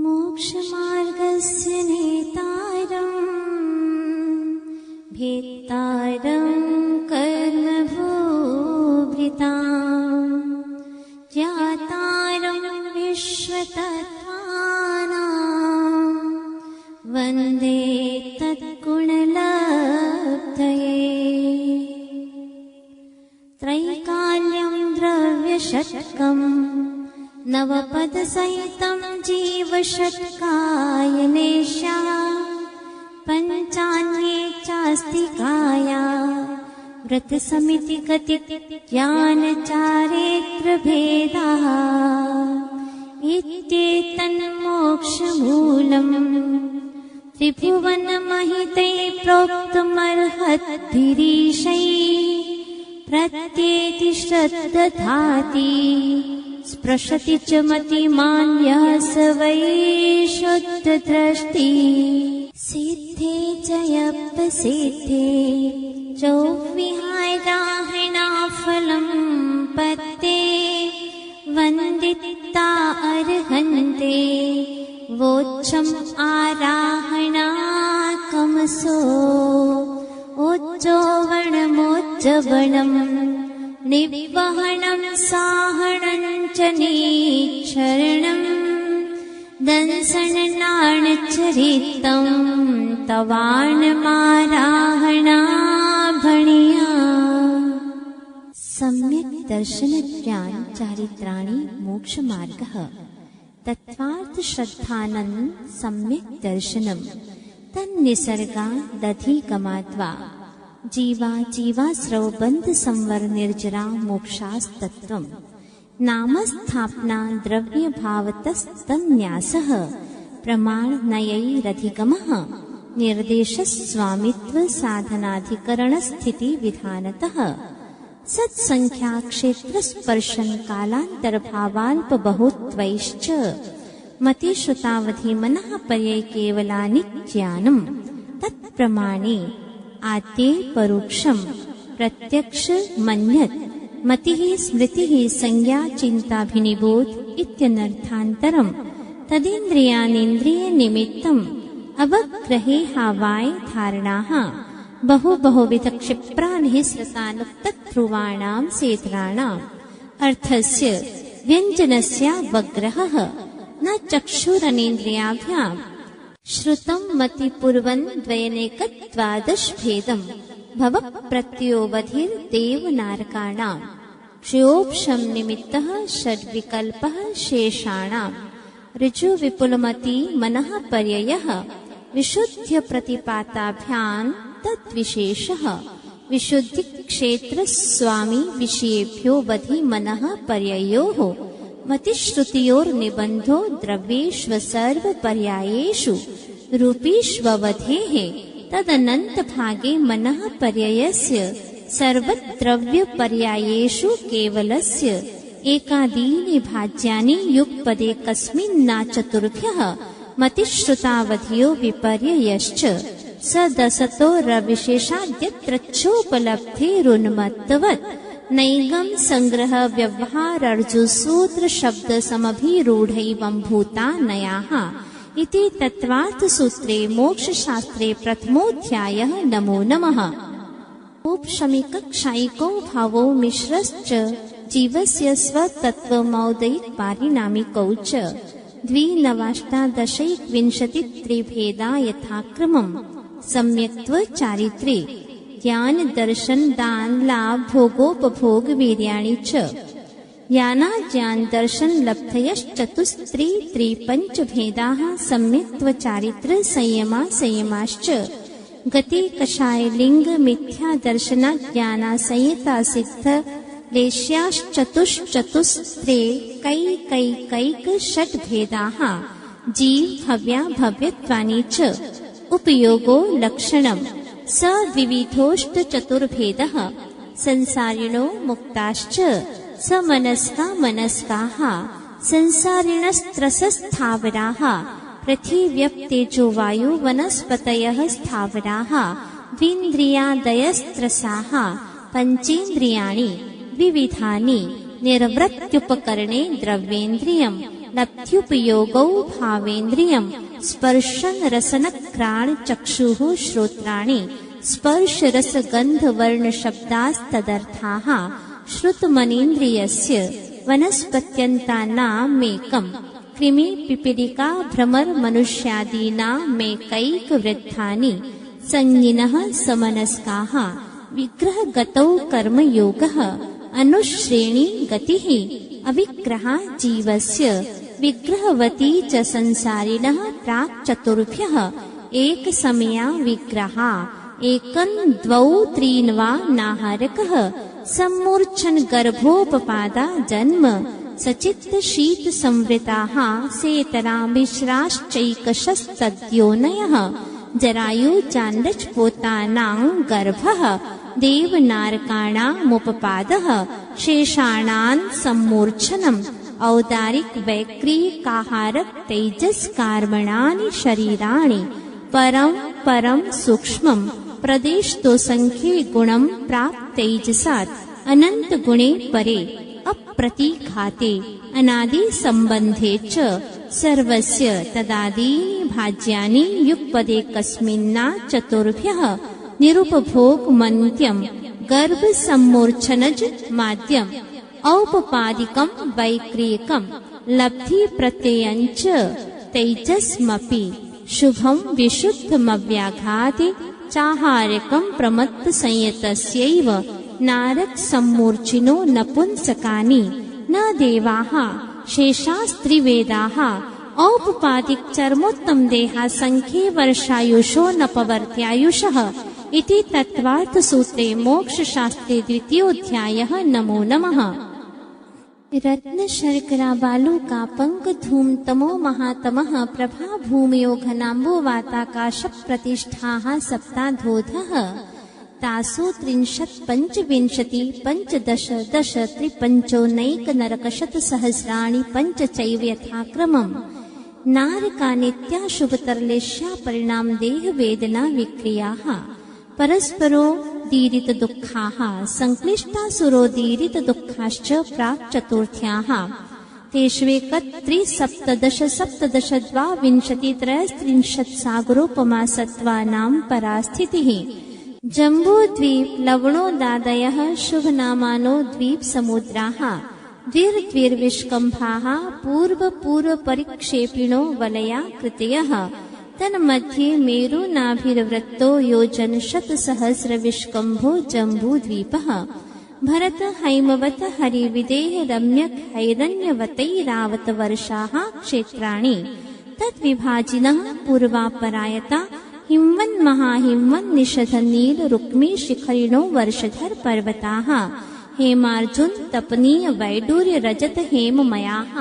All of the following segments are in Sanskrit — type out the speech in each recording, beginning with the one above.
मोक्षमार्गस्य नेतारम् भेत्तारं कर्मभूभृताम् ज्ञातारं विश्वतत्त्वानां वन्दे तत्गुणलब्धये। त्रैकाल्यं द्रव्यषट्कम् नवपदसहितं जीवषट्कायनेशा पञ्चान्ये चास्तिकाया व्रतसमितिगति ज्ञानचारेत्रभेदाः इत्येतन्मोक्षमूलम् त्रिभुवनमहिते प्रोक्तुमर्हद्भिरीशैः प्रत्येति श्रद्दधाति स्पृशति च मतिमान्यः स वै शुद्धद्रष्टि। सिद्धे जयप्रसिद्धे चौविहाय राहिणाफलं पत्ते वन्दिता अर्हन्ते वोच्छम् आराहणाकमसो ओज्जोवणमोज्जवणम् निवहनं साहणं च नीच्छरणम् दंसननाणचरितं तवाणमाराहणाभणिया। सम्यक् दर्शनज्ञान चारित्राणि मोक्षमार्गः। तत्त्वार्थ श्रद्धानन् सम्यक् दर्शनं तन्निसर्गादधिगमाद्वा जीवाजीवाश्रव बन्ध संवर निर्जरा मोक्षास्तत्त्वम् नामस्थापना द्रव्य भावतस्तन्यासः प्रमाणनयैरधिगमः निर्देशस्वामित्व साधनाधिकरणस्थिति विधानतः सत्संख्या क्षेत्र स्पर्शन कालान्तरभावाल्प बहुत्वैश्च मतिश्रुतावधि मनः पर्यै केवलानि ज्ञानम् तत्प्रमाणे आद्ये परोक्षं प्रत्यक्ष मन्यत् मतिः स्मृतिः संज्ञा चिन्ताभिनिबोध इत्यनर्थान्तरम् तदिन्द्रियानीन्द्रियनिमित्तम् अवग्रहे हावाय धारणाः बहुविध क्षिप्रानिः श्रुतानुक्तध्रुवाणां सेत्राणाम् अर्थस्य व्यञ्जनस्यावग्रहः न चक्षुरनेन्द्रियाभ्याम् श्रुतं मतिपूर्वन् द्वयनेकद्वादशभेदम् भवप्रत्ययोवधिर्देवनारकाणाम् क्षयोपशम निमित्तः षड्विकल्पः शेषाणाम् ऋजुविपुलमति मनः पर्ययः विशुद्ध्य प्रतिपाताभ्याम् तद्विशेषः विशुद्धिक्षेत्र स्वामी विषयेभ्यो वधि मनः पर्ययोः मतिश्रुतियोर्निबन्धो द्रव्येष्वसर्वपर्यायेषु रूपीष्ववधेः तदनन्तभागे मनः पर्ययस्य सर्वद्रव्यपर्यायेषु केवलस्य एकादीनि भाज्यानि युगपदे कस्मिन्नाचतुर्भ्यः मतिश्रुतावधियो विपर्ययश्च स दशतो रविशेषाद्यत्रच्छोपलब्धेरुन्मत्तवत् नैगं संग्रह व्यवहारार्जुसूत्र शब्द समभिरूढैवम्भूता नयाः इति तत्त्वार्थसूत्रे मोक्षशास्त्रे प्रथमोऽध्यायः। नमो नमः। औपशमिकक्षायिको भावो मिश्रश्च जीवस्य स्वतत्त्वमौदैकपारिणामिकौ च द्विनवाष्टादशैकविंशतित्रिभेदा यथाक्रमम् सम्यक्त्व चारित्रे ज्ञान दर्शन दान लाभ भोगोपभोग वीर्याणि च ज्ञानाज्ञान दर्शन लब्धयश्चतुस्त्रि भेदाः सम्यक्त्व चारित्र संयमा संयमाश्च गति कषाय लिंग मिथ्या दर्शना ज्ञाना संयता सिद्ध लेश्याश्चतुश्चतुस्त्रे कैक षट् भेदाः जीव भव्या भव्यत्वानि च उपयोगो लक्षणम् स द्विविधोष्ट चतुर्भेदः संसारिणो मुक्ताश्च समनस्का मनस्काः संसारिणस्त्रसस्थावराः पृथिव्यप्तेजो वायु वनस्पतयः स्थावराः द्विन्द्रियादयस्त्रसाः पञ्चेन्द्रियाणि विविधानि निर्वृत्युपकरणे द्रव्येन्द्रियम् लब्ध्युपयोगौ भावेन्द्रियं स्पर्शन रसनघ्राण चक्षुः श्रोत्राणि स्पर्श रस गंध वर्ण शब्दास्तदर्थाः श्रुतमनीन्द्रियस्य वनस्पत्यन्तानामेकम् कृमि पिपीलिका भ्रमर मनुष्यादीनामेकैक वृद्धानि संज्ञिनः समनस्काः विग्रहगतौ कर्मयोगः अनुश्रेणी गतिः अविग्रहा जीवस्य विग्रहवती च संसारिणः प्राक् चतुर्भ्यः एकसमया विग्रहा एकं द्वौ त्रीन् वा नाहारकः सम्मूर्च्छन् गर्भोपपादा जन्म सचित्त शीत संवृताः सेतरा मिश्राश्चैकशस्तद्योनयः जरायु चाण्डच पोतानां गर्भः देवनारकाणामुपपादः शेषाणां सम्मूर्च्छनम् औदारिक वैक्रीकाहारक तेजस कार्मणानि शरीराणि परं परं सूक्ष्मं प्रदेशतो संख्ये गुणं प्राप्त तेजसात् अनंत गुणे परे अप्रतिघाते अनादि संबंधे च सर्वस्य तदादीनि भाज्यानि युगपदे कस्मिन्ना चतुर्भ्यः निरुपभोग मन्त्यं गर्भ सम्मूर्च्छनज माध्यम औपपादिकं वैक्रियकं लब्धि प्रत्ययञ्च तेजस्मपि शुभं विशुद्धमव्याघाते चाहारकं प्रमत्त संयतस्यैव नारक सम्मूर्छिनो नपुंसकानि न देवाः शेषास्त्रिवेदाः औपपादिक चर्मोत्तम देहा संख्ये वर्षायुषो नपवर्त्यायुषः इति तत्त्वार्थ सूत्रे मोक्ष शास्त्रे द्वितीयोऽध्यायः। नमो नमः। रत्न शर्करा बालू का पंक धूम तमो महातमः प्रभा भूमयो घनाम्बो वाताकाश प्रतिष्ठाः सप्ताधोधः तासु 30 पंचविंशति पंचदश दश त्रिपंचोनैक नरकशत सहस्राणि पंच चैव यथाक्रमम् नारका नित्या शुभतरलेश्या परिणाम देह वेदना विक्रियाः परस्परो दीरित दुःखाः संक्लिष्टासुरोदीरित दुःखाश्च प्राक् चतुर्थ्याः तेष्वेकत्रिसप्तदश सप्तदश द्वाविंशति त्रयस्त्रिंशत् सागरोपमा सत्त्वानां परास्थितिः जम्बूद्वीप लवणोदादयः शुभनामानो द्वीप समुद्राः द्विर्विष्कम्भाः पूर्व परिक्षेपिणो वलयाकृतयः तन्मध्ये मेरुनाभिर्वृत्तो योजन शतसहस्र विष्कम्भो जम्बूद्वीपः भरत हैमवत हरिविदेह रम्यक हैरण्यवतैरावत वर्षाः क्षेत्राणि तद्विभाजिनः पूर्वापरायता हिमवन् महाहिमवन् निषध नील रुक्मी शिखरिणो वर्षधर पर्वताः हेमार्जुन तपनीय वैडूर्य रजत हेममयाः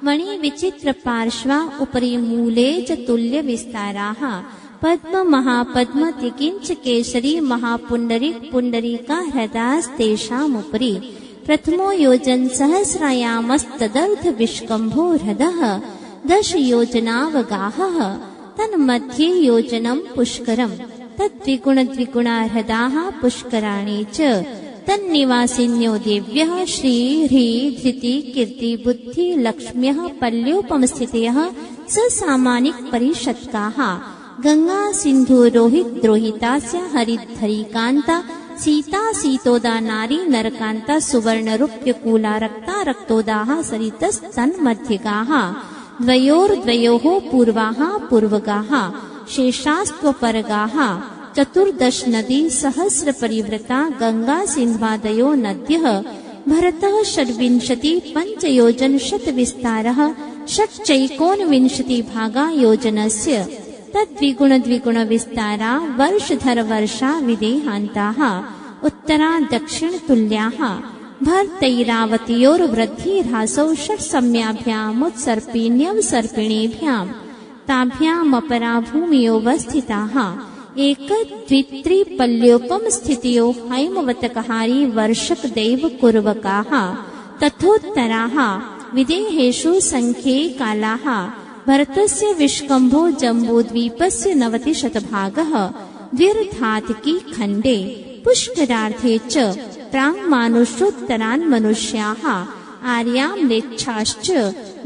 मणि विचित्र पार्श्वा उपरि मूले च तुल्य विस्ताराः पद्म महापद्म तिकिंच केसरी महापुंडरीक पुंडरीका हृदास्तेषामुपरि प्रथमो योजन सहस्रायामस्तदर्ध विष्कम्भो हृदः 10 योजनावगाहः तन्मध्ये योजनं पुष्करम् तद्विगुण द्विगुणा हृदाः पुष्कराणि च तन्निवासिन्यो देव्यः श्री ह्री धृति कीर्ति बुद्धि लक्ष्म्यः पल्योपमस्थितयः ससामानिक परिषत्काः गंगा सिंधु रोहित द्रोहितास्य हरिद्धरिकान्ता सीता सीतोदा नारी नरकान्ता सुवर्ण रूप्य कूला रक्ता रक्तोदाः सरितस्तन्मध्यगाः द्वयोर्द्वयोः पूर्वाः पूर्वगाः शेषास्त्वपरगाः 14 नदी सहस्र परिवृता गंगा सिन्ध्वादयो नद्यः भरतः 26 पंचयोजन शत विस्तारः षट्चैकोनविंशति भागा योजनस्य तद्विगुण द्विगुण विस्तारा वर्षधर वर्षा विदेहान्ताः उत्तरा दक्षिण तुल्याः भर्तैरावत्योर्वृद्धिर्हासौ षट्सम्याभ्यामुत्सर्पिण्यवसर्पिणीभ्यां ताभ्यामपरा भूमियोऽवस्थिताः एकदद्वित्रिपल्योपमस्थितयो हैमवतकहारी वर्षक दैव कुर्वकाः तथोत्तराः विदेहेषु संख्ये कालाः भरतस्य विष्कम्भो जम्बूद्वीपस्य 90 शतभागः द्विर्धातकी खण्डे पुष्करार्थे च प्राङ्मानुषोत्तरान् मनुष्याः आर्याम्लेच्छाश्च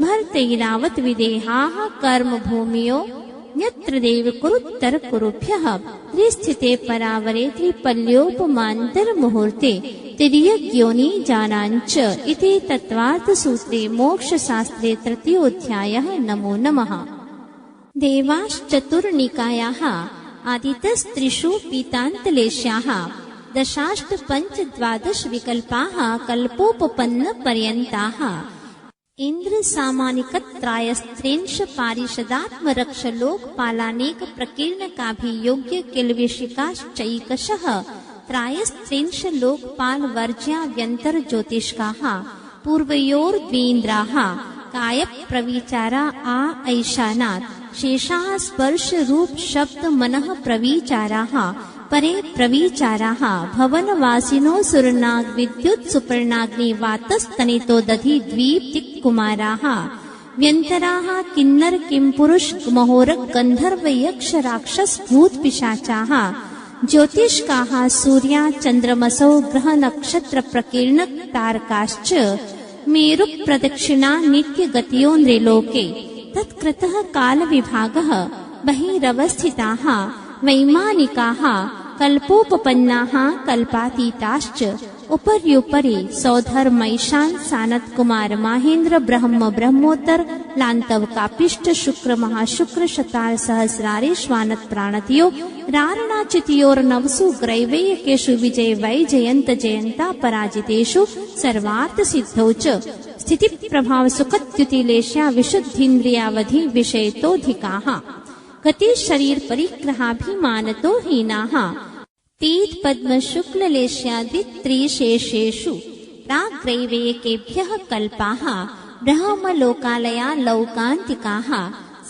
भर्तैरावत विदेहाः कर्मभूमियो यत्र देव कुरुत्तर कुरुभ्यः त्रिस्थिते परावरे त्रिपल्योपमान्तरमुहूर्ते तिर्यग्योनि जानाञ्च इति तत्त्वार्थसूत्रे मोक्षशास्त्रे तृतीयोऽध्यायः। नमो नमः। देवाश्चतुर्निकायाः आदितस्त्रिषु पीतान्तलेश्याः दशाष्टपञ्चद्वादश विकल्पाः कल्पोपपन्नपर्यन्ताः इन्द्रसामानिकत्रायस्त्रिंश पारिषदात्मरक्षलोकपालानेक प्रकीर्णकाभियोग्य किल्बिषिकाश्चैकशः त्रायस्त्रिंश लोकपालवर्ज्याव्यन्तर्ज्योतिष्काः पूर्वयोर्द्वीन्द्राः कायप्रविचारा ऐशानात् शेषाः स्पर्शरूप शब्द मनः प्रविचाराः परे प्रविचाराः भवनवासिनो सुरनाग विद्युत् सुपर्णाग्नि वातस्तनितो दधि द्वीप्तिकुमाराः व्यन्तराः किन्नर किंपुरुष महोरक गन्धर्व यक्ष राक्षस भूत पिशाचाः ज्योतिष्काः सूर्या चन्द्रमसौ ग्रह नक्षत्र प्रकीर्ण तारकाश्च मेरु प्रदक्षिणा नित्यगतियो नृलोके तत्कृतः कालविभागः बहिरवस्थिताः वैमानिकाः कल्पोपपन्नाः कल्पातीताश्च उपर्युपरि सौधर्मैशान् सानत्कुमार माहेन्द्र ब्रह्म ब्रह्मोत्तर लान्तव कापिष्ट शुक्र महाशुक्र शतार सहस्रारे श्वानत् प्राणतियो रारणाचितियोर्नवसु ग्रैवेयकेषु विजय वैजयन्त जयन्ता पराजितेषु सर्वार्थ सिद्धौ च स्थिति प्रभाव सुखत्युतिलेश्या विशुद्धीन्द्रियावधि विषयतोऽधिकाः गति शरीर परिग्रहाभिमानतो हीनाः पीत पद्म शुक्ललेश्यादित्रिशेषेषु प्राग्रैवेयकेभ्यः कल्पाः ब्रह्मलोकालया लौकान्तिकाः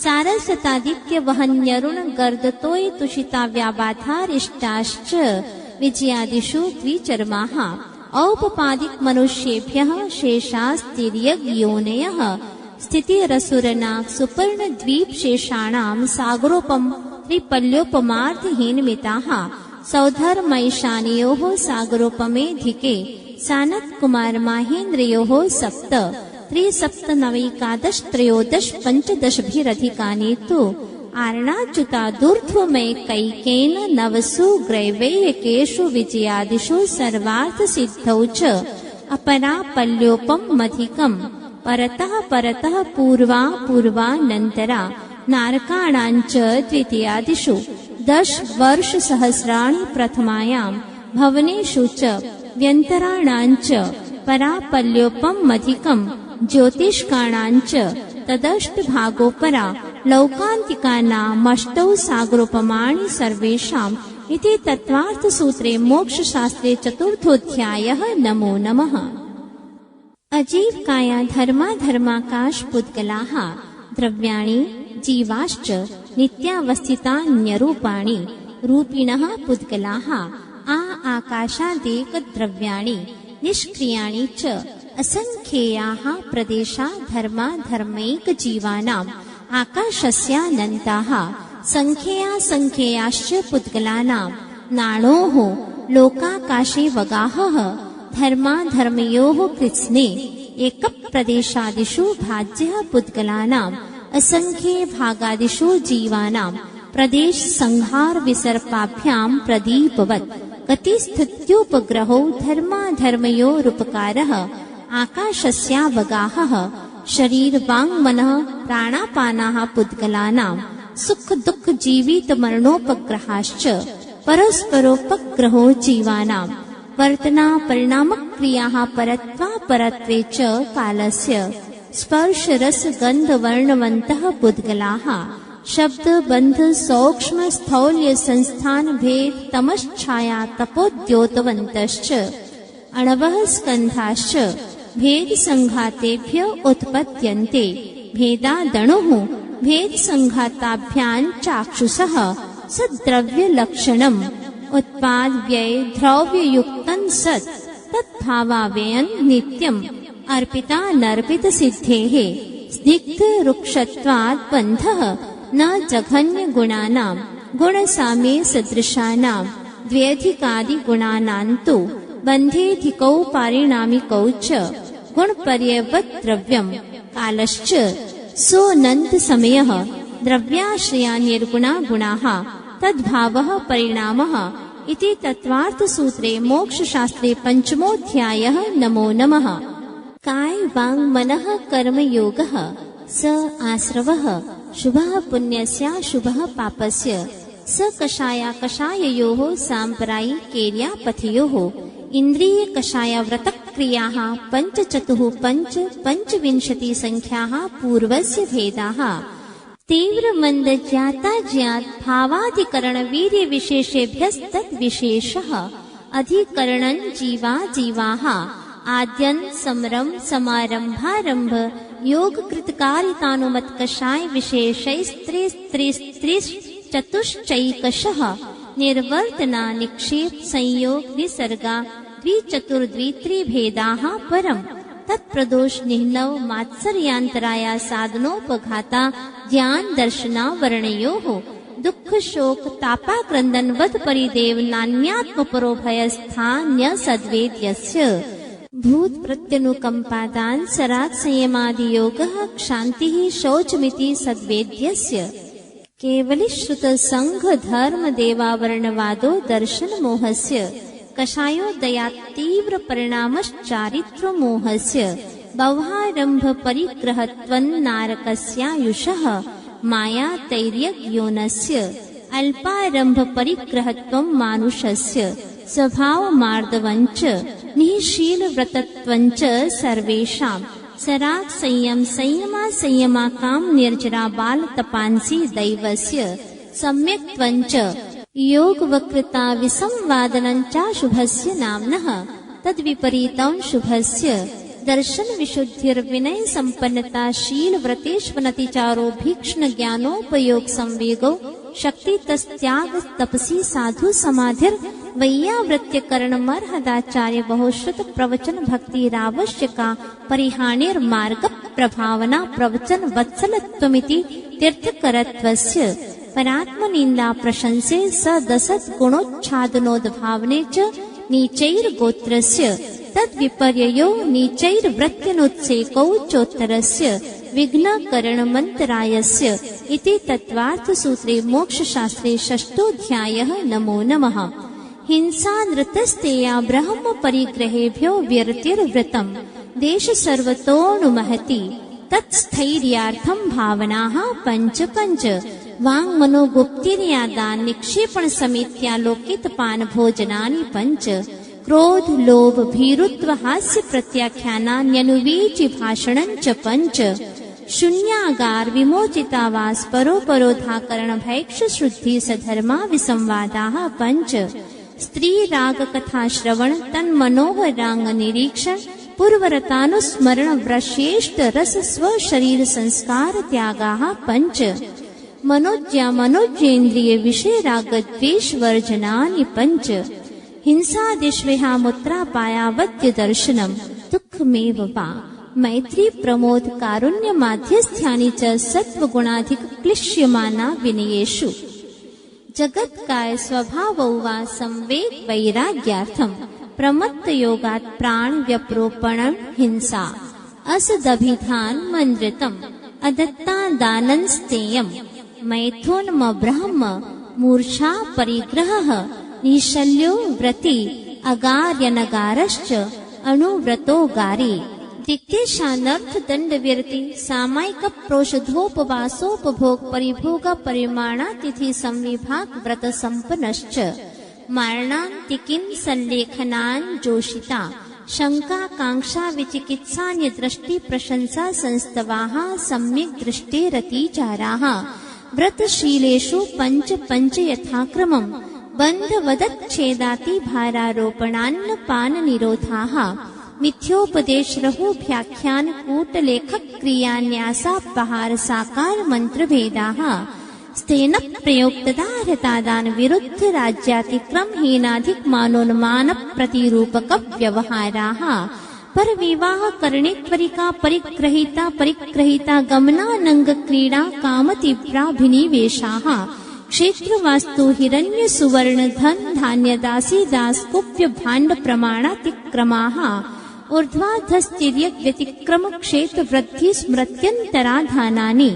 सारसतादित्य वहन्यरुण गर्दतोय तुषिता व्याबाधारिष्टाश्च विजयादिषु द्विचर्माः औपपादिक मनुष्येभ्यः शेषास्तिर्यग्योनयः स्थितिरसुरनाग सुपर्ण द्वीप शेषाणां सागरोपम त्रिपल्योपमार्धहीनमिताः सौधर्मैशानयोः सागरोपमेधिके सानत् कुमार माहेन्द्रयोः सप्त त्रिसप्तनवैकादश त्रयोदश पञ्चदशभिरधिकानि तु आर्णाच्युतादूर्ध्वमैकैकेन नवसु ग्रैवेयकेषु विजयादिषु सर्वार्थसिद्धौ च अपरापल्योपमधिकम् परतः परतः पूर्वा पूर्वानन्तरा नारकाणाञ्च द्वितीयादिषु 10 वर्षसहस्राणि प्रथमायां भवनेषु च व्यन्तराणाञ्च परापल्योपमधिकम् ज्योतिष्काणाञ्च तदष्टभागोपरा लौकान्तिकानामष्टौ सागरोपमाणि सर्वेषाम् इति तत्त्वार्थसूत्रे मोक्षशास्त्रे चतुर्थोऽध्यायः। नमो नमः। अजीवकाया धर्माधर्माकाश पुद्गलाः द्रव्याणि जीवाश्च नित्यावस्थितान्यरूपाणि रूपिणः पुद्गलाः आकाशादेक द्रव्याणि निष्क्रियाणि च असंख्येयाः प्रदेशा धर्माधर्मैक जीवानाम् आकाशस्यानन्ताः संख्येयाश्च पुद्गलानाम् नाणोः लोकाकाशे वगाहः धर्माधर्मयोः कृत्स्ने एकप्रदेशादिषु भाज्यः पुद्गलानाम् असंख्ये भागादिषु जीवानाम् प्रदेश संहार विसर्पाभ्यां प्रदीपवत् गतिस्थित्युपग्रहो धर्माधर्मयोरुपकारः आकाशस्यावगाहः शरीर वाङ् मनः प्राणापानाः पुद्गलानाम् सुख दुःख जीवित मरणोपग्रहाश्च परस्परोपग्रहो जीवानाम् वर्तना परिणामक्रियाः परत्वापरत्वे च कालस्य स्पर्श रस गन्ध वर्णवन्तः पुद्गलाः शब्द बन्ध सौक्ष्म स्थौल्य संस्थान भेद तमश्छाया तपोद्योतवन्तश्च अणवः स्कन्धाश्च भेद संघातेभ्य उत्पद्यन्ते भेदादणुः भेद संघाताभ्यां चाक्षुषः सद्द्रव्य लक्षणम् उत्पाद व्यय द्रव्ययुक्तं सत् तद्भावाव्ययं नित्यम् अर्पिता नर्पित सिद्धेः स्निग्ध रुक्षत्वात् बन्धः न जघन्य गुणानां गुणसाम्ये सदृशानां द्व्यधिकादि गुणानां तु बन्धेधिकौ पारिणामिकौ च गुणपर्यवत् द्रव्यम् कालश्च सोऽनन्त समयः द्रव्याश्रया निर्गुणा गुणाः तद्भावः परिणामः इति तत्त्वार्थसूत्रे मोक्षशास्त्रे पंचमोऽध्यायः। नमो नमः। काय वाङ् मनः कर्मयोगः स आश्रवः शुभः पुण्यस्याशुभः पापस्य स कषायाकषाययोः साम्प्रदायिकेर्यापथयोः इन्द्रिय कषायव्रतक्रियाः पञ्चविंशति संख्याः पूर्वस्य भेदाः तीव्रमन्दज्ञाताज्ञात भावाधिकरण वीर्य विशेषेभ्यस्तद्विशेषः अधिकरणं जीवाः आद्यन् समरं समारंभारंभ योग कृतकारितानुमत कषाय विशेषैस्त्रिचतुश्चैकशः निर्वर्तना निक्षेप संयोग विसर्गा द्विचतुर्द्वित्रिभेदाः परम् तत्प्रदोष निह्नव मात्सर्यान्तराया साधनोपघाता ज्ञान दर्शना वर्णयोः दुःख शोक तापाक्रन्दनवत् परिदेव नान्यात्म परो भयस्थान्य सद्वेद्यस्य भूत प्रत्यनुकम्पादान सराग संयमादि योगः क्षान्तिः शौचमिति सद्वेद्यस्य केवली श्रुत संघ धर्म देवावर्णवादो दर्शन मोहस्य कषायोदया तीव्र परिणामश्चारित्र मोहस्य बह्वारंभ परिग्रहत्वन्नारकस्यायुषः माया तैर्यग्योनस्य अल्पारंभ परिग्रहत्वं मानुषस्य स्वभाव मार्दवञ्च निःशील व्रतत्वञ्च सर्वेषां सराग संयमा काम निर्जरा बाल तपांसी दैवस्य सम्यक्त्वञ्च योग वक्रता विसंवादनञ्चा शुभस्य नाम्नः तद्विपरीतं शुभस्य दर्शन विशुद्धिर्विनय संपन्नता शील व्रतेष्वनतिचारो भीक्ष्ण ज्ञानोपयोग संवेगो शक्ति तस्त्याग तपसी साधु समाधिर वैयावृत्य करणमर्हदाचार्य बहुश्रुत प्रवचन भक्ति रावश्यका परिहाणिर मार्ग प्रभावना प्रवचन वत्सलत्वमिति तीर्थकरत्वस्य परात्मनिंदा प्रशंसे सदसत् गुणोच्छादनोद्भावने च नीचैर्गोत्रस्य तद्विपर्ययो नीचैर्वृत्त्यनुत्सेकौ चोत्तरस्य विघ्नकरणमन्तरायस्य इति तत्त्वार्थसूत्रे मोक्षशास्त्रे षष्ठोऽध्यायः। नमो नमः। हिंसा नृतस्तेया ब्रह्म परिग्रहेभ्यो विरतिर्व्रतम् देश सर्वतोऽनुमहति तत्स्थैर्यार्थं भावनाः पञ्च वाङ् मनोगुप्तिर्यादान् निक्षेपण समेत्यालोकितपान भोजनानि पञ्च क्रोध लोभ भीरुत्व हास्य प्रत्याख्यानान्यनुवीचि भाषणञ्च पञ्च शून्यागार विमोचितावास परोपरोधाकरण भैक्ष शुद्धि सधर्मा विसंवादाः पञ्च स्त्री राग कथा श्रवण तन्मनोहरांग निरीक्षण पूर्वरतानुस्मरण व्रश्रेष्ठ रस स्व शरीर संस्कार त्यागाः पञ्च मनोज्ञेन्द्रिय विषय राग द्वेष वर्जनानि पञ्च हिंसादिष्विहामुत्रापायावद्य दर्शनम् दुःखमेव वा मैत्री प्रमोद कारुण्य माध्यस्थ्यानि च सत्वगुणाधिक क्लिश्यमाना विनयेषु जगत्काय स्वभावौ वा संवेग वैराग्यार्थम् प्रमत्त योगात् प्राण व्यप्रोपणम् हिंसा असदभिधान मन्द्रितम् अदत्ता दानंस्तेयम् मैथुनम ब्रह्म मूर्छा परिग्रहः निशल्यो व्रति अगार्यनगारश्च अणुव्रतो गारी दिक्तेशानर्थ दंड विरति सामायिक प्रोषधोपवासोपभोग परिभोग परिमाणातिथि संविभाग व्रत संपन्नश्च मारणान्तिकीं संलेखनान् जोषिता शंका कांक्षा विचिकित्सान्य दृष्टि प्रशंसा संस्तवाः सम्यक् दृष्टेरतिचाराः व्रतशीलेषु पञ्च यथाक्रमम् बन्धवदच्छेदाति भारारोपणान्नपान निरोधाः मिथ्योपदेशरहुभ्याख्यान कूटलेखक क्रियान्यासापहार साकार मंत्र भेदाः स्तेन प्रयोक्तदारतादान विरुद्ध राज्यातिक्रम हीनाधिक मानोन्मान प्रतिरूपक व्यवहाराः पर विवाह करणे त्वरिका परिग्रहिता गमनानंग क्रीडा कामतीव्राभिनिवेशाः क्षेत्र वास्तु हिरण्य सुवर्ण धन धान्य दासी दास कुप्य भाण्ड प्रमाणातिक्रमाः ऊर्ध्वाधस्तिर्यक् व्यतिक्रम क्षेत्र वृद्धि स्मृत्यन्तराधानानि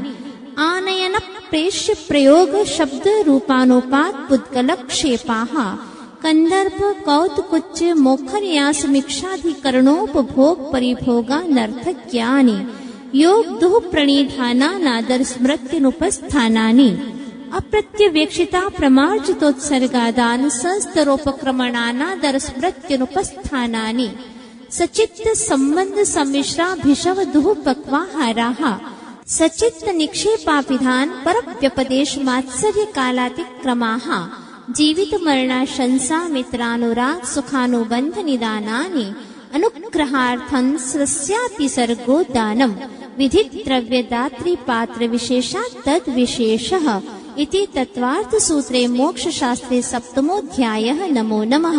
आनयन प्रेष्य प्रयोग शब्द रूपानुपात पुद्गल क्षेपाः कंदर्प कौतुकुच्च मोखन्यास मिक्षाधिकरणोपभोग परिभोगा नर्थक्यानि योग दुह प्रणिधाना नादर स्मृत्यनुपस्थानानि अप्रत्यवेक्षिता प्रमार्जितोत्सर्गादान संस्तरोपक्रमणानादर स्मृत्यनुपस्थानानि सचित्त संबंध सम्मिश्रा भिषव दुह पक्वाहाराः सचित्त निक्षेपाभिधान पर व्यपदेश मात्सर्य कालातिक्रमाः जीवित मरणाशंसा मित्रानुराग सुखानुबंध निदानानि अनुग्रहार्थं स्वस्यातिसर्गो दानं विधित द्रव्य दात्री पात्र विशेषात् तद विशेषः इति तत्वार्थ सूत्रे मोक्ष शास्त्रे सप्तमोऽध्यायः। नमो नमः।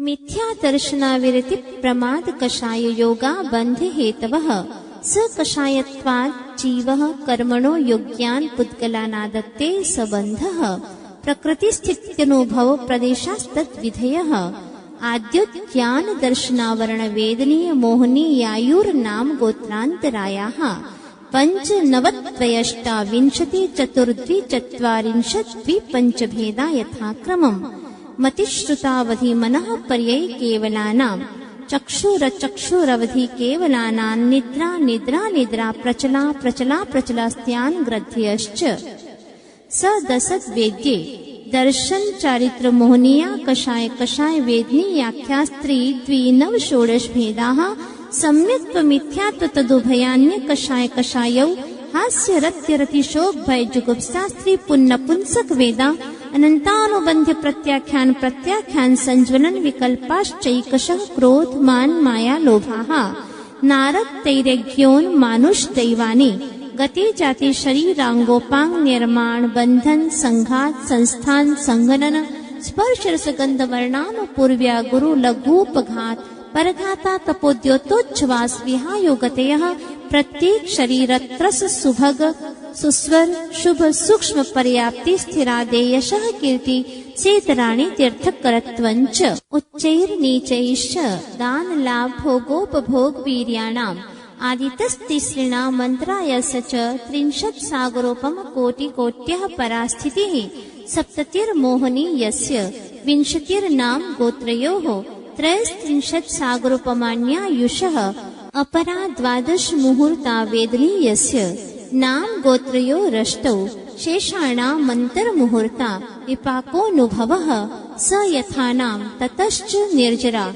मिथ्या दर्शनाविरति प्रमाद कषाय योगा बंध हेतवः स कषायत्वात् जीवः कर्मणो योग्यान् पुद्गलानादत्ते सबन्धः प्रकृतिस्थित्यनुभव प्रदेशास्तद्विधयः आद्योज्ञान दर्शनावरण वेदनीय मोहनीयायुर्नाम गोत्रान्तरायाः पञ्चनवत्वयष्टाविंशति चतुर्द्विचत्वारिंशत् द्विपञ्चभेदा यथाक्रमम् मतिश्रुतावधि मनः पर्यै केवलानां चक्षुरवधि केवलानां निद्रा निद्रा निद्रा प्रचला प्रचला प्रचलास्त्यान् ग्रन्थयश्च सदसद् वेद्ये दर्शन चारित्र मोहनीया कषाय वेदनीयाख्यास्त्री द्विनव षोडश भेदाः सम्यक्त्व मिथ्यात्व तदुभयान्य कषायौ हास्य रत्य रतिशोक भय जुगुप्सास्त्री पुन्नपुंसक वेदा अनंतानुबंध्य प्रत्याख्यान संज्वलन विकल्पाश्चैकशः क्रोध मान माया लोभाः नारद तैरज्ञोन मानुष दैवानि गति जाति शरीरांगोपांग निर्माण बंधन संघात संस्थान संघनन स्पर्श रसगंध वर्णानु पूर्व्या गुरु लघुपघात परघाता तपोद्योतोच्छ्वास विहायो गतयः प्रत्येक शरीरत्रस सुभग सुस्वर शुभ सूक्ष्म पर्याप्ति स्थिरादेयशः कीर्ति सेतराणि तीर्थकरत्वञ्च उच्चैर्नीचैश्च दान लाभ भोगोपभोग वीर्याणाम् आदितस्तिसृणां मन्त्रायस्य च 30 सागरोपम कोटिकोट्यः परास्थितिः सप्ततिर्मोहनी यस्य 20 गोत्रयोः 33 सागरोपमान्यायुषः अपरा 12 मुहूर्ता वेदनीयस्य नाम गोत्रयोरष्टौ शेषाणां मन्तर्मुहूर्ता विपाकोऽनुभवः स यथानां ततश्च निर्जरा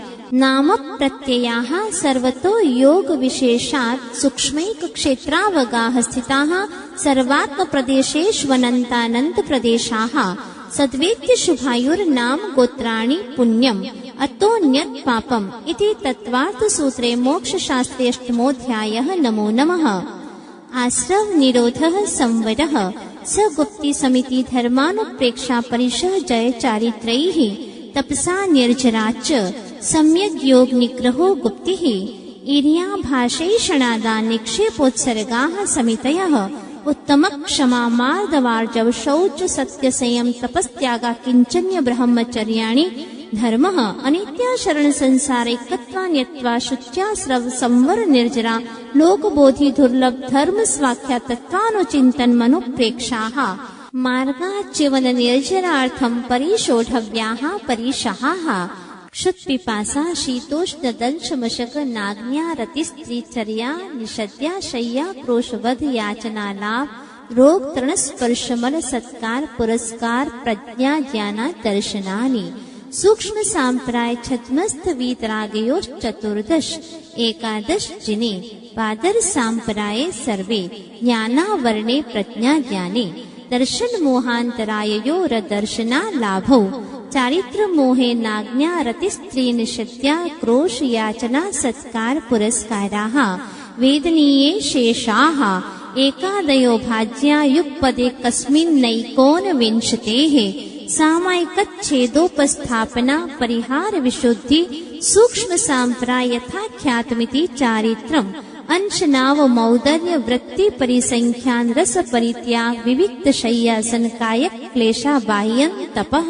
नाम प्रत्ययाः सर्वतो योग विशेषात् सूक्ष्मैक क्षेत्रावगाः स्थिताः सर्वात्म प्रदेशेष्वनन्तानन्त प्रदेशाः सद्वेद्य शुभायुर्नाम गोत्राणि पुण्यम् अतोऽन्यत् पापम् इति तत्वार्थ सूत्रे मोक्ष शास्त्रे अष्टमोऽध्यायः। नमो नमः। आश्रव निरोधः संवरः स गुप्ति समिति धर्मानुप्रेक्षा परिशः जय चारित्रैः तपसा निर्जराच सम्यग् योग निग्रहो गुप्तिः इर्या भाषैषणादा निक्षेपोत्सर्गाः समितयः उत्तम क्षमा मार्दवार्जव शौच सत्य संयम तपस्त्यागा किंचन्य ब्रह्मचर्याणि धर्मः अनित्या शरण संसारैकत्वा न्यत्वा शुच्यास्रव संवर निर्जरा लोकबोधि दुर्लभ धर्म स्वाख्या तत्त्वानुचिन्तन मनुप्रेक्षाः मार्गाच्यवन निर्जरार्थं परिशोढव्याः परिशहाः क्षुत्पिपासा शीतोष्ण दंशमशक नाग्न्या रतिस्त्रीचर्या निषद्या शय्या क्रोशवध याचना लाभ रोग तृण स्पर्शमल सत्कार पुरस्कार प्रज्ञा ज्ञाना दर्शनानि सूक्ष्म सांप्राय छद्मस्थ वीतरागयोश्चतुर्दश एकादश जिने पादर सांप्राये सर्वे ज्ञानावर्णे प्रज्ञा ज्ञाने दर्शन मोहान्तराययोर दर्शना लाभौ चारित्र मोहे नाज्ञा रतिस्त्री निषद्या क्रोश याचना सत्कार पुरस्काराः वेदनीये शेषाः एकादयो भाज्या युगपदे कस्मिन्नैकोनविंशतेः सामायिकच्छेदोपस्थापना परिहार विशुद्धि सूक्ष्म सांप्राय यथाख्यातमिति चारित्रम् अंशनाव मौदर्य वृत्ति परिसंख्यान रस परित्याग विविक्त शय्यासन कायक क्लेशा बाह्यं तपः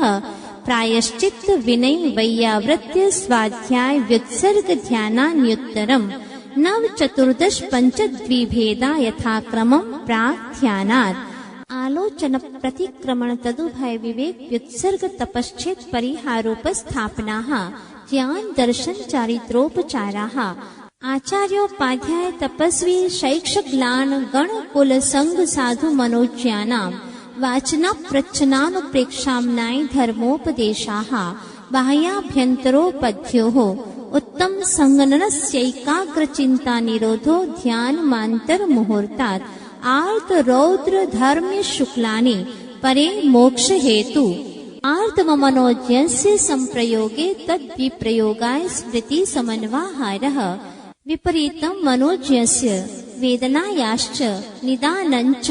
प्रायश्चित्त विनय वैयावृत्य स्वाध्याय व्युत्सर्ग ध्यानान्युत्तरम् नव चतुर्दश पंचद्विभेदा यथाक्रमम् प्राक् ध्यानात् आलोचन प्रतिक्रमण तदुभय विवेक व्युत्सर्ग तपश्चेत परिहारोपस्थापनाः ज्ञान दर्शन चारित्रोपचाराः आचार्योपाध्याय तपस्वी शैक्षक ग्लान गण कुल संग साधु मनोज्ञानाम् वाचना प्रच्छनानुप्रेक्षाम्नाय धर्मोपदेशाः बाह्याभ्यन्तरोपद्योः उत्तम संगननस्यैकाग्र चिंता निरोधो ध्यान मांतर मुहूर्तात् आर्त रौद्र धर्म्य शुक्लानि परे मोक्ष हेतु आर्तम मनोज्ञस्य संप्रयोगे तद्विप्रयोगाय स्मृति समन्वाहारः विपरीतं मनोज्ञस्य वेदनायाश्च निदानञ्च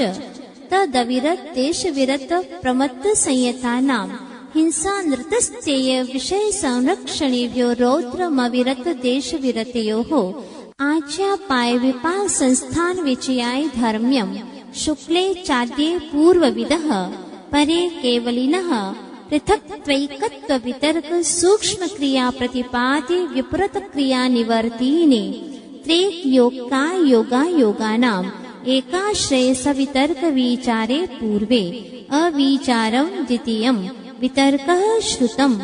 तदविरत देशविरत प्रमत्त संयतानां हिंसा नृतस्तेय विषय संरक्षणेभ्यो रौद्रमविरत देशविरतयोः आज्ञापाय विपाक संस्थान विचयाय धर्म्यम् शुक्ले चाद्ये पूर्वविदः परे केवलिनः पृथक्त्वैकत्व वितर्क सूक्ष्म क्रिया प्रतिपाद्य विपरीत क्रिया निवर्तीने त्रेक योगा योगा योगानाम् एकाश्रय सवितर्क विचारे पूर्वे अविचारं द्वितीयम् वितर्कः श्रुतम्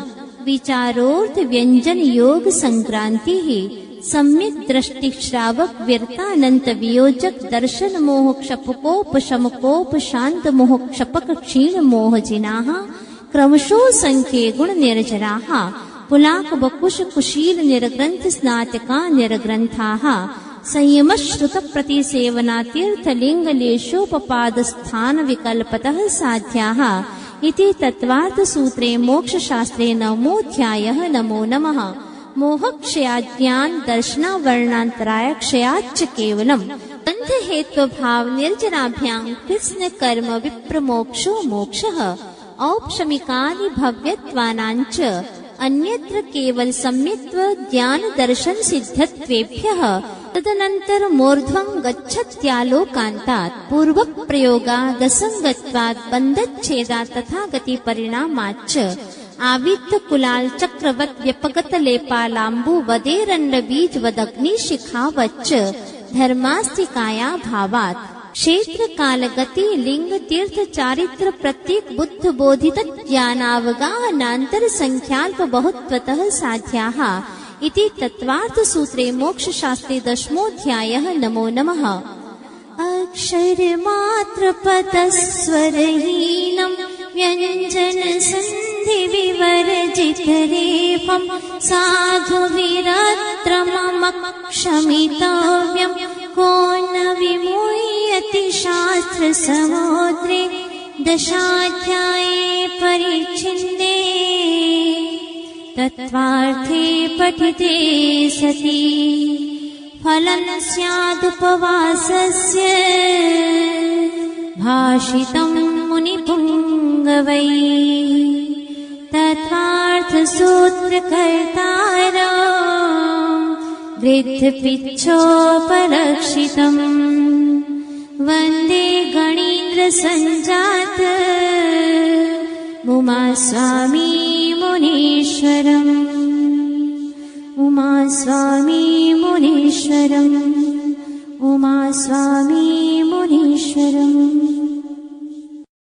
विचारोर्थ व्यंजन योग संक्रांतिः सम्यक दृष्टि श्रावक व्यर्थानंत वियोजक दर्शन मोह क्षपकोप शमकोप शांत मोह क्षपक क्षीण मोह जिनाः क्रमशो संख्ये गुण निर्जराः पुलाक बकुश कुशील निर्ग्रंथ स्नातका निर्ग्रंथाः संयम श्रुत प्रतिसेवना तीर्थ लिंग लेशोपपाद स्थान विकल्पतः साध्याः इति तत्वार्थ सूत्रे मोक्ष शास्त्रे नवमोऽध्यायः। नमो नमः। मोहक्षयाज्ञान दर्शनावर्णान्तराय क्षयाच्च केवलम् बन्ध हेतु भाव निर्जराभ्यां कृष्ण कर्म विप्रमोक्षो मोक्षः औपशमिकानि भव्यत्वानाञ्च अन्यत्र केवल सम्यक्त्व ज्ञान दर्शन सिद्धत्वेभ्यः तदनन्तर मूर्ध्वं गच्छत्यालोकान्तात् पूर्वक प्रयोगादसंगत्वात् बन्धच्छेदात् तथा गति परिणामाच्च आवित्त कुलाल चक्रवत् व्यपगत लेपालाम्बु वदेरण्ड बीज वदग्नि शिखावच्च धर्मास्तिकाया भावात् क्षेत्र काल गति लिंग तीर्थ चारित्र प्रत्येक बुद्ध बोधित ज्ञानावगाहनान्तर संख्याल्प बहुत्वतः साध्याः इति तत्वार्थ सूत्रे मोक्ष शास्त्रे दशमोऽध्यायः। नमो नमः। अक्षर मात्र पदस्वरहीनं व्यञ्जन संधि विवर्जित रेफं साधु विरत्रमक्षमितव्यं को न विमुह्यति शास्त्र समुद्रे दशाध्याये परिच्छिन्ने तत्त्वार्थे पठिते सति फलं स्यादुपवासस्य भाषितं मुनिपुङ्गवैः तत्त्वार्थसूत्रकर्तारं गृध्रपिच्छोपलक्षितम् वन्दे गणेन्द्रसञ्जात उमास्वामी मुनीश्वरम् उमास्वामी मुनीश्वरम् उमास्वामी मुनीश्वरम्।